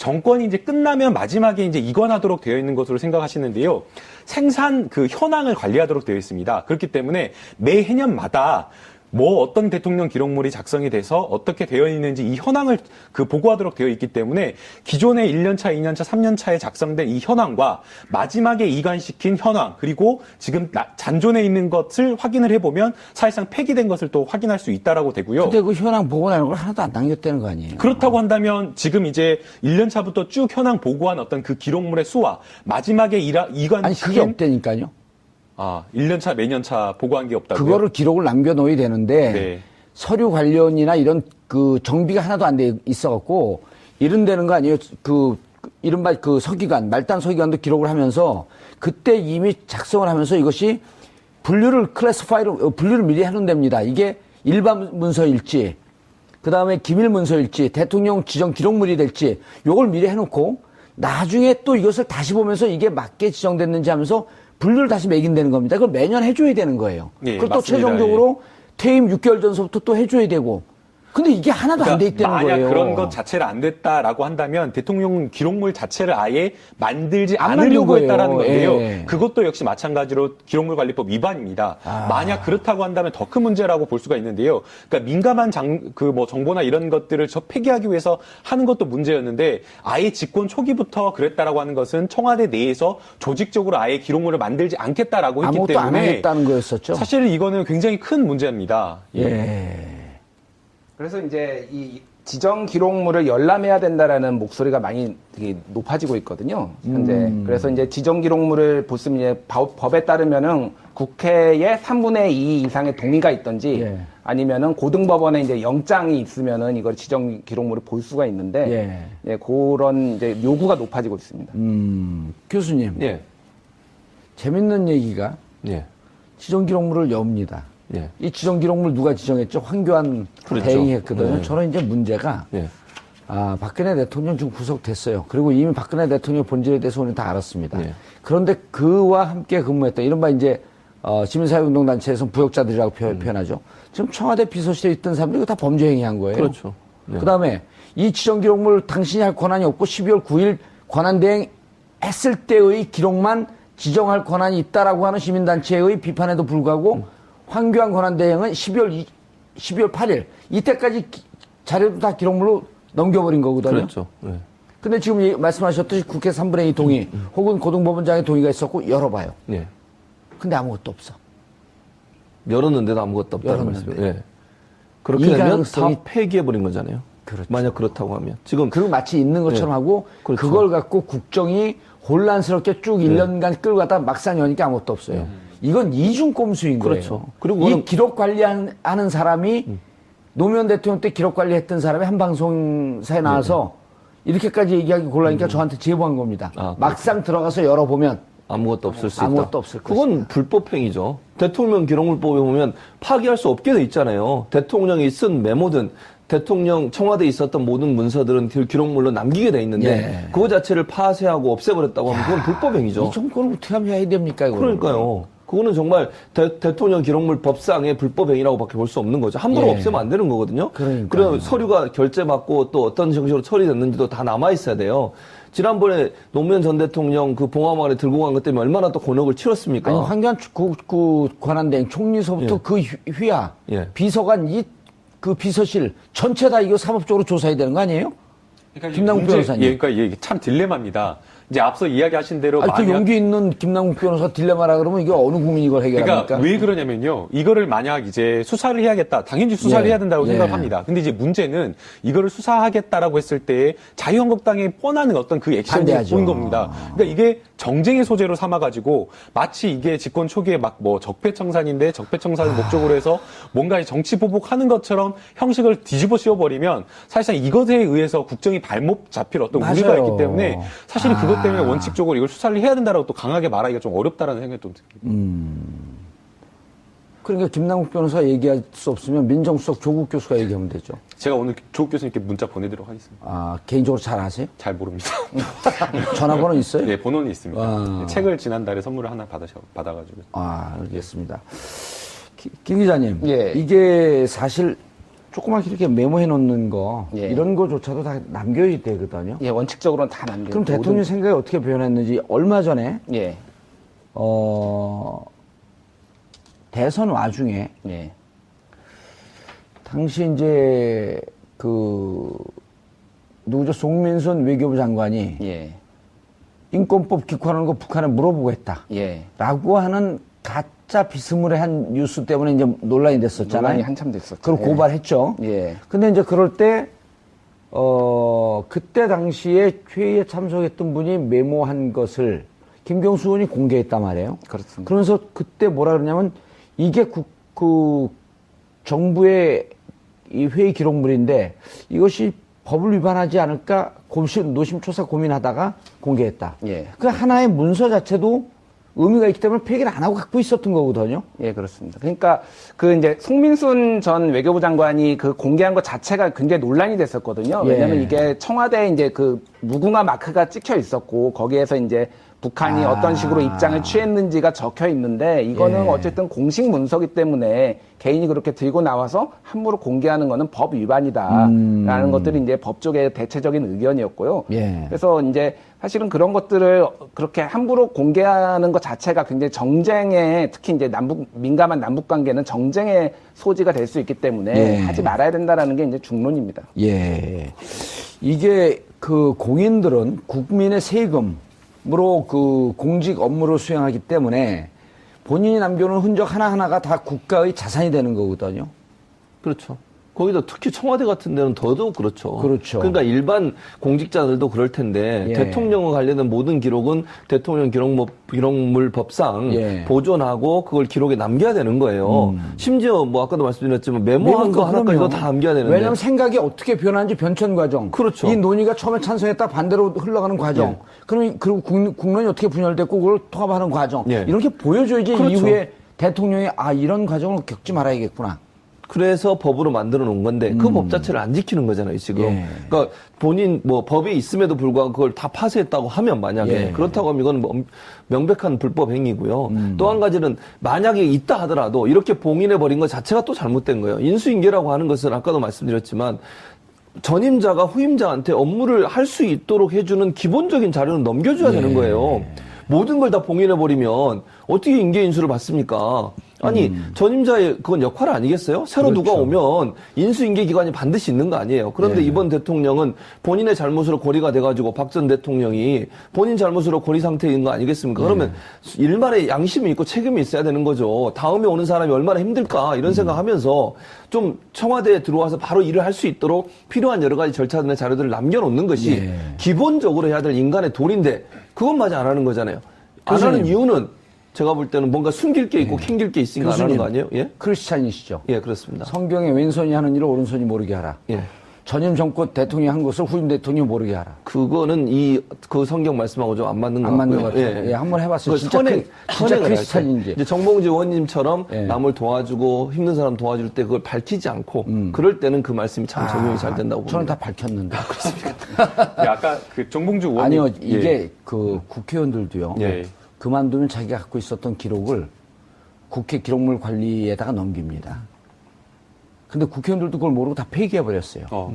정권이 이제 끝나면 마지막에 이제 이관하도록 되어 있는 것으로 생각하시는데요. 생산 그 현황을 관리하도록 되어 있습니다. 그렇기 때문에 매 해년마다 뭐 어떤 대통령 기록물이 작성이 돼서 어떻게 되어 있는지 이 현황을 그 보고하도록 되어 있기 때문에 기존의 1년차, 2년차, 3년차에 작성된 이 현황과 마지막에 이관시킨 현황 그리고 지금 잔존해 있는 것을 확인을 해보면 사실상 폐기된 것을 또 확인할 수 있다라고 되고요. 근데 그 현황 보고하는 걸 하나도 안 남겼다는 거 아니에요? 그렇다고 한다면 지금 이제 1년차부터 쭉 현황 보고한 어떤 그 기록물의 수와 마지막에 이관시킨 아니 그게 없다니까요. 1년차, 매년차 보고한 게 없다고요? 그거를 기록을 남겨놓아야 되는데 네. 서류 관련이나 이런 그 정비가 하나도 안 돼 있어갖고 이런 되는 거 아니에요? 그 이른바 그 서기관, 말단 서기관도 기록을 하면서 그때 이미 작성을 하면서 이것이 분류를 미리 해놓습니다. 이게 일반 문서일지, 그 다음에 기밀 문서일지, 대통령 지정 기록물이 될지 요걸 미리 해놓고 나중에 또 이것을 다시 보면서 이게 맞게 지정됐는지 하면서 분류를 다시 매긴다는 겁니다. 그걸 매년 해줘야 되는 거예요. 예, 그걸 또 맞습니다. 최종적으로 퇴임 6개월 전서부터 또 해줘야 되고. 근데 이게 하나도 안 돼 있다는 만약 거예요. 그런 것 자체를 안 됐다라고 한다면 대통령 기록물 자체를 아예 만들지 안 않으려고 만든 했다라는 거예요. 건데요. 예. 그것도 역시 마찬가지로 기록물관리법 위반입니다. 만약 그렇다고 한다면 더 큰 문제라고 볼 수가 있는데요. 그러니까 민감한 정보나 이런 것들을 폐기하기 위해서 하는 것도 문제였는데 아예 집권 초기부터 그랬다라고 하는 것은 청와대 내에서 조직적으로 아예 기록물을 만들지 않겠다라고 했기 아무것도 안 때문에 하겠다는 거였었죠. 사실 이거는 굉장히 큰 문제입니다. 예. 그래서 이제 이 지정 기록물을 열람해야 된다라는 목소리가 많이 되게 높아지고 있거든요. 현재. 그래서 이제 지정 기록물을 보시면 이제 법에 따르면은 국회에 3분의 2 이상의 동의가 있든지 예. 아니면은 고등법원에 이제 영장이 있으면은 이걸 지정 기록물을 볼 수가 있는데 예, 그런 이제 요구가 높아지고 있습니다. 교수님. 예. 재밌는 얘기가 예. 지정 기록물을 엽니다. 예. 이 지정 기록물 누가 지정했죠? 황교안 그렇죠. 대행이 했거든요. 네. 저는 이제 문제가 예. 박근혜 대통령 지금 구속됐어요. 그리고 이미 박근혜 대통령 본질에 대해서 우리는 다 알았습니다. 예. 그런데 그와 함께 근무했던 이른바 이제 시민사회운동단체에서는 부역자들이라고 표현하죠. 지금 청와대 비서실에 있던 사람들이 이거 다 범죄 행위한 거예요. 그렇죠. 네. 그다음에 이 지정 기록물 당신이 할 권한이 없고 12월 9일 권한대행 했을 때의 기록만 지정할 권한이 있다라고 하는 시민단체의 비판에도 불구하고 황교안 권한대행은 12월 8일 이때까지 자료도 다 기록물로 넘겨버린 거거든요. 그렇죠. 네. 근데 지금 말씀하셨듯이 국회 3분의 2 동의 혹은 고등법원장의 동의가 있었고 열어봐요. 네. 근데 아무것도 없어. 열었는데도 아무것도 없다는 열었는데. 말씀이에요. 예. 그렇게 이 되면 가능성이- 다 폐기해버린 거잖아요. 그렇죠. 만약 그렇다고 하면. 지금 그리고 마치 있는 것처럼 네. 하고 그렇죠. 그걸 갖고 국정이 혼란스럽게 쭉 1년간 끌고 가다가 막상 여니까 아무것도 없어요. 이건 이중 꼼수인 그렇죠. 거예요. 그리고 이 기록 관리하는 사람이 노무현 대통령 때 기록 관리했던 사람이 한 방송사에 나와서 이렇게까지 얘기하기 곤란하니까 저한테 제보한 겁니다. 막상 들어가서 열어보면 아무것도 없을 수 있다. 아무것도 없을 그건 것이다. 불법행위죠. 대통령 기록물법에 보면 파기할 수 없게 돼 있잖아요. 대통령이 쓴 메모든 대통령 청와대에 있었던 모든 문서들은 기록물로 남기게 돼 있는데 예. 그거 자체를 파쇄하고 없애버렸다고 하면 그건 불법행위죠. 이 정도는 어떻게 하면 해야 됩니까? 이거는? 그러니까요. 그거는 정말 대통령 기록물 법상의 불법행위라고밖에 볼 수 없는 거죠. 함부로 예. 없애면 안 되는 거거든요. 그러니까요. 그리고 서류가 결재받고 또 어떤 형식으로 처리됐는지도 다 남아 있어야 돼요. 지난번에 노무현 전 대통령 그 봉화마을에 들고 간 것 때문에 얼마나 또 곤혹을 치렀습니까? 아니 황교안 권한대행 총리서부터 예. 그 휘하 예. 비서관 그 비서실 전체 다 이거 사법적으로 조사해야 되는 거 아니에요? 그러니까 김남국 변호사님. 예, 그러니까 이게 참 딜레마입니다. 이제 앞서 이야기하신 대로 아니, 그 용기 있는 김남국 변호사 딜레마라 그러면 이게 어느 국민이 이걸 해결합니까? 그러니까 왜 그러냐면요. 이거를 만약 이제 수사를 해야겠다. 당연히 수사를 예. 해야 된다고 예. 생각을 합니다. 근데 이제 문제는 이거를 수사하겠다라고 했을 때 자유한국당에 뻔하는 어떤 그 액션이 반대하죠. 보인 겁니다. 그러니까 이게 정쟁의 소재로 삼아가지고 마치 이게 집권 초기에 막 뭐 적폐청산인데 적폐청산을 목적으로 해서 뭔가 정치 보복하는 것처럼 형식을 뒤집어 씌워버리면 사실상 이것에 의해서 국정이 발목 잡힐 어떤 우려가 맞아요. 있기 때문에 사실 그것 때문에 원칙적으로 이걸 수사를 해야 된다라고 또 강하게 말하기가 좀 어렵다라는 생각이 좀 듭니다. 그러니까 김남국 변호사 얘기할 수 없으면 민정수석 조국 교수가 얘기하면 되죠. 제가 오늘 조국 교수님께 문자 보내드리도록 하겠습니다. 개인적으로 잘 아세요? 잘 모릅니다. 전화번호 있어요? 네, 번호는 있습니다. 아. 책을 지난달에 선물을 하나 받아가지고. 알겠습니다. 김 기자님. 예. 이게 사실 조그맣게 이렇게 메모해 놓는 거 예. 이런 거조차도 다 남겨야 되거든요. 예, 원칙적으로는 다 남겨. 그럼 대통령 생각이 어떻게 변했는지 얼마 전에 예, 대선 와중에 예, 당시 이제 누구죠? 송민순 외교부 장관이 예, 인권법 기권하는 거 북한에 물어보고 했다. 예. 라고 하는 가짜 비스무리한 뉴스 때문에 이제 논란이 됐었잖아요. 논란이 한참 됐었죠. 그걸 예. 고발했죠. 예, 근데 이제 그럴 때, 그때 당시에 회의에 참석했던 분이 메모한 것을 김경수 의원이 공개했단 말이에요. 그렇습니다. 그러면서 그때 뭐라 그러냐면 이게 정부의 이 회의 기록물인데 이것이 법을 위반하지 않을까 노심초사 고민하다가 공개했다. 예. 그 하나의 문서 자체도 의미가 있기 때문에 폐기를 안 하고 갖고 있었던 거거든요. 예, 그렇습니다. 그러니까 이제 송민순 전 외교부 장관이 그 공개한 것 자체가 굉장히 논란이 됐었거든요. 왜냐면 예. 이게 청와대에 이제 무궁화 마크가 찍혀 있었고 거기에서 이제 북한이 어떤 식으로 입장을 취했는지가 적혀 있는데 이거는 예. 어쨌든 공식 문서기 때문에 개인이 그렇게 들고 나와서 함부로 공개하는 거는 법 위반이다라는 것들이 이제 법 쪽의 대체적인 의견이었고요. 예. 그래서 이제 사실은 그런 것들을 그렇게 함부로 공개하는 것 자체가 굉장히 정쟁에 특히 이제 민감한 남북 관계는 정쟁의 소지가 될 수 있기 때문에 예. 하지 말아야 된다라는 게 이제 중론입니다. 예. 이게 공인들은 국민의 세금으로 공직 업무를 수행하기 때문에 본인이 남겨놓은 흔적 하나하나가 다 국가의 자산이 되는 거거든요. 그렇죠. 거기다 특히 청와대 같은 데는 더더욱 그렇죠. 그렇죠. 그러니까 일반 공직자들도 그럴 텐데 예. 대통령과 관련된 모든 기록은 대통령 기록물 법상 예. 보존하고 그걸 기록에 남겨야 되는 거예요. 심지어 아까도 말씀드렸지만 메모한 거 하나까지도 다 남겨야 되는데. 왜냐하면 생각이 어떻게 변하는지 변천 과정. 그렇죠. 이 논의가 처음에 찬성했다 반대로 흘러가는 과정. 예. 그리고 국론이 어떻게 분열됐고 그걸 통합하는 과정. 예. 이렇게 보여줘야지 그렇죠. 이후에 대통령이 이런 과정을 겪지 말아야겠구나. 그래서 법으로 만들어 놓은 건데 그 법 자체를 안 지키는 거잖아요, 지금. 예. 그러니까 본인 법이 있음에도 불구하고 그걸 다 파쇄했다고 하면 만약에 예. 그렇다고 하면 이건 명백한 불법 행위고요. 또 한 가지는 만약에 있다 하더라도 이렇게 봉인해 버린 것 자체가 또 잘못된 거예요. 인수인계라고 하는 것은 아까도 말씀드렸지만 전임자가 후임자한테 업무를 할 수 있도록 해주는 기본적인 자료는 넘겨줘야 되는 거예요. 모든 걸 다 봉인해 버리면 어떻게 인계 인수를 받습니까? 아니 전임자의 그건 역할 아니겠어요? 새로 그렇죠. 누가 오면 인수인계 기관이 반드시 있는 거 아니에요. 그런데 예. 이번 대통령은 본인의 잘못으로 고리가 돼가지고 박 전 대통령이 본인 잘못으로 고리 상태인 거 아니겠습니까? 그러면 일말의 양심이 있고 책임이 있어야 되는 거죠. 다음에 오는 사람이 얼마나 힘들까 이런 생각하면서 좀 청와대에 들어와서 바로 일을 할 수 있도록 필요한 여러 가지 절차들의 자료들을 남겨놓는 것이 예. 기본적으로 해야 될 인간의 도리인데 그것마저 안 하는 거잖아요. 안 하는 이유는 제가 볼 때는 뭔가 숨길 게 있고 캥길 게 있으니까 안 하는 거 아니에요? 예? 크리스찬이시죠. 예, 그렇습니다. 성경에 왼손이 하는 일을 오른손이 모르게 하라. 예. 전임 정권 대통령이 한 것을 후임 대통령이 모르게 하라. 그거는 그 성경 말씀하고 좀 안 맞는 것 안 맞는 같고요. 것 같아요. 예, 한번 해봤어요. 그 진짜 선행을 크리스찬인지. 해야죠. 이제 정봉주 의원님처럼 예. 남을 도와주고 힘든 사람 도와줄 때 그걸 밝히지 않고 그럴 때는 그 말씀이 참 적용이 잘 된다고 저는 봅니다. 다 밝혔는데. 네, 아까 정봉주 의원님 아니요, 예. 이게 국회의원들도요. 예. 그만두면 자기가 갖고 있었던 기록을 국회 기록물 관리에다가 넘깁니다. 근데 국회의원들도 그걸 모르고 다 폐기해버렸어요.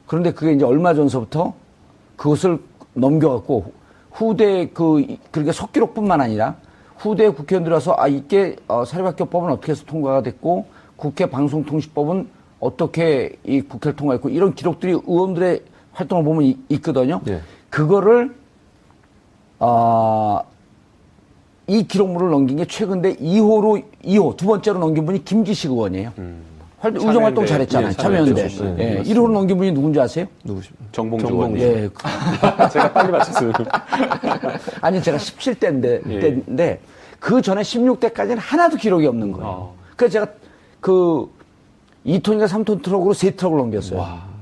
그런데 그게 이제 얼마 전서부터 그것을 넘겨갖고 후대 그러니까 속기록뿐만 아니라 후대 국회의원들 와서 이게 사립학교법은 어떻게 해서 통과가 됐고 국회 방송통신법은 어떻게 이 국회를 통과했고 이런 기록들이 의원들의 활동을 보면 있거든요. 예. 그거를 이 기록물을 넘긴 게 최근데 2호 두 번째로 넘긴 분이 김기식 의원이에요. 의정활동 잘했잖아요. 예, 참여연대. 잘했죠. 예, 네, 1호로 넘긴 분이 누군지 아세요? 누구십니까? 정봉주 정봉주. 의원님. 예. 제가 빨리 맞췄어요. 아니 제가 17대인데 그 전에 16대까지는 하나도 기록이 없는 거예요. 그래서 제가 2톤인가 3톤 트럭으로 3트럭을 넘겼어요.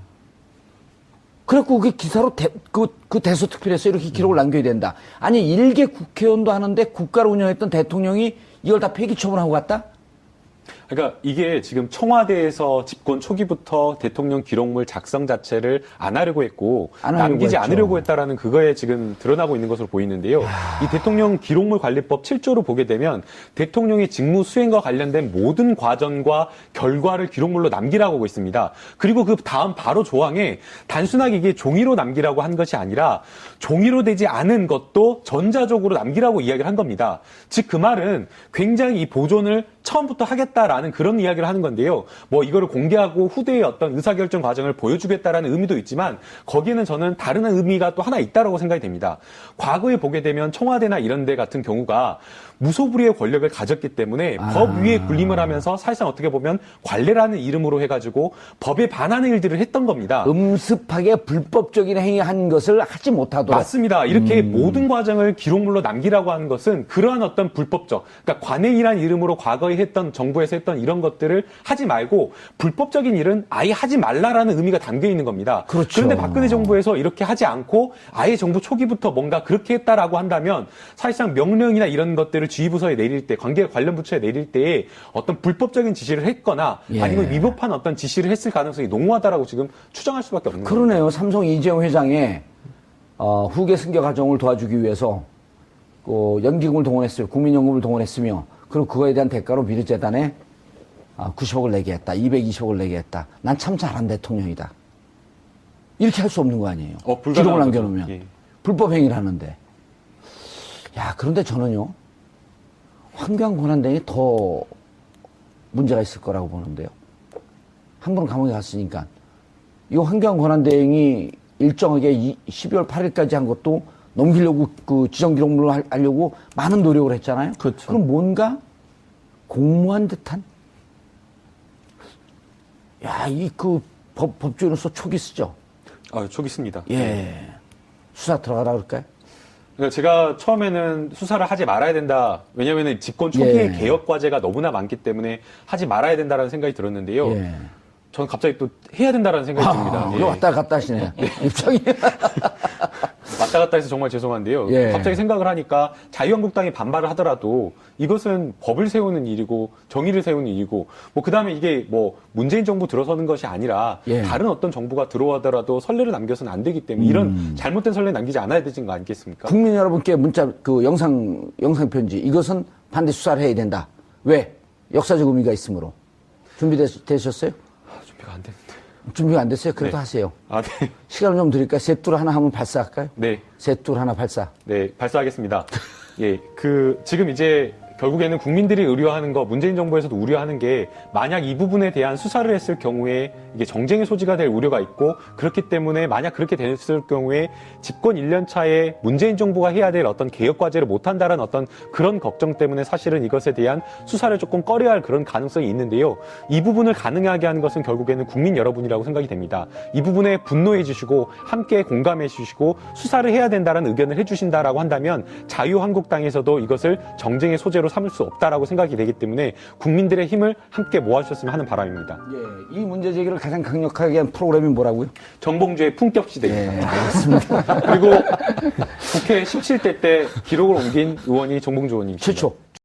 그래갖고 그 기사로 그 대서특필에서 이렇게 기록을 남겨야 된다. 아니 일개 국회의원도 하는데 국가를 운영했던 대통령이 이걸 다 폐기 처분하고 갔다? 그러니까 이게 지금 청와대에서 집권 초기부터 대통령 기록물 작성 자체를 안 하려고 했고 안 하려고 남기지 했죠. 않으려고 했다라는 그거에 지금 드러나고 있는 것으로 보이는데요. 이 대통령 기록물 관리법 7조를 보게 되면 대통령의 직무 수행과 관련된 모든 과정과 결과를 기록물로 남기라고 하고 있습니다. 그리고 그 다음 바로 조항에 단순하게 이게 종이로 남기라고 한 것이 아니라 종이로 되지 않은 것도 전자적으로 남기라고 이야기를 한 겁니다. 즉 그 말은 굉장히 이 보존을 처음부터 하겠다라는 그런 이야기를 하는 건데요. 뭐 이거를 공개하고 후대의 어떤 의사결정 과정을 보여주겠다라는 의미도 있지만 거기에는 저는 다른 의미가 또 하나 있다라고 생각이 됩니다. 과거에 보게 되면 청와대나 이런 데 같은 경우가 무소불위의 권력을 가졌기 때문에 법 위에 군림을 하면서 사실상 어떻게 보면 관례라는 이름으로 해가지고 법에 반하는 일들을 했던 겁니다. 음습하게 불법적인 행위한 것을 하지 못하도록. 맞습니다. 이렇게 모든 과정을 기록물로 남기라고 하는 것은 그러한 어떤 불법적, 그러니까 관행이란 이름으로 과거에 했던 정부에서 했던 이런 것들을 하지 말고 불법적인 일은 아예 하지 말라라는 의미가 담겨 있는 겁니다. 그렇죠. 그런데 박근혜 정부에서 이렇게 하지 않고 아예 정부 초기부터 뭔가 그렇게 했다라고 한다면 사실상 명령이나 이런 것들을 지휘부서에 내릴 때, 관련 부처에 내릴 때에 어떤 불법적인 지시를 했거나 예. 아니면 위법한 어떤 지시를 했을 가능성이 농후하다라고 지금 추정할 수밖에 없는 거예요. 그러네요. 삼성 이재용 회장의 후계 승계 과정을 도와주기 위해서 연기금을 동원했어요. 국민연금을 동원했으며 그리고 그거에 대한 대가로 미르재단에 90억을 내게 했다. 220억을 내게 했다. 난 참 잘한 대통령이다. 이렇게 할 수 없는 거 아니에요. 불가능한 기록을 거죠. 남겨놓으면. 예. 불법 행위를 하는데. 야, 그런데 저는요. 황교안 권한대행이 더 문제가 있을 거라고 보는데요. 한 번은 감옥에 갔으니까. 이 황교안 권한대행이 일정하게 12월 8일까지 한 것도 넘기려고 그 지정기록물을 하려고 많은 노력을 했잖아요. 그렇죠. 그럼 뭔가 공모한 듯한? 야, 법조인으로서 촉이 쓰죠. 촉이 씁니다. 예. 수사 들어가라 그럴까요? 그러니까 제가 처음에는 수사를 하지 말아야 된다. 왜냐하면 집권 초기에 예. 개혁 과제가 너무나 많기 때문에 하지 말아야 된다라는 생각이 들었는데요. 예. 저는 갑자기 또 해야 된다라는 생각이 듭니다. 이거 왔다 갔다 하시네. 입장이. 왔다 갔다 해서 정말 죄송한데요. 예. 갑자기 생각을 하니까 자유한국당이 반발을 하더라도 이것은 법을 세우는 일이고 정의를 세우는 일이고 그 다음에 이게 문재인 정부 들어서는 것이 아니라 예. 다른 어떤 정부가 들어오더라도 선례를 남겨서는 안 되기 때문에 이런 잘못된 선례 남기지 않아야 되는 거 아니겠습니까? 국민 여러분께 문자, 영상 편지. 이것은 반드시 수사를 해야 된다. 왜? 역사적 의미가 있으므로. 준비되셨어요? 준비가 안 됐는데. 준비가 안 됐어요? 그래도 네. 하세요. 네. 시간을 좀 드릴까요? 셋둘 하나 하면 발사할까요? 네. 셋둘 하나 발사. 네, 발사하겠습니다. 예, 지금 이제 결국에는 국민들이 우려하는 거, 문재인 정부에서도 우려하는 게 만약 이 부분에 대한 수사를 했을 경우에 이게 정쟁의 소지가 될 우려가 있고 그렇기 때문에 만약 그렇게 됐을 경우에 집권 1년 차에 문재인 정부가 해야 될 어떤 개혁 과제를 못한다는 어떤 그런 걱정 때문에 사실은 이것에 대한 수사를 조금 꺼려야 할 그런 가능성이 있는데요. 이 부분을 가능하게 하는 것은 결국에는 국민 여러분이라고 생각이 됩니다. 이 부분에 분노해 주시고 함께 공감해 주시고 수사를 해야 된다는 의견을 해 주신다라고 한다면 자유한국당에서도 이것을 정쟁의 소재로 삼을 수 없다라고 생각이 되기 때문에 국민들의 힘을 함께 모아주셨으면 하는 바람입니다. 예, 이 문제 제기를 가장 강력하게 한 프로그램이 뭐라고요? 정봉주의 품격 시대입니다. 예, 알겠습니다. 그리고 국회 17대 때 기록을 옮긴 의원이 정봉주 의원입니다. 최초.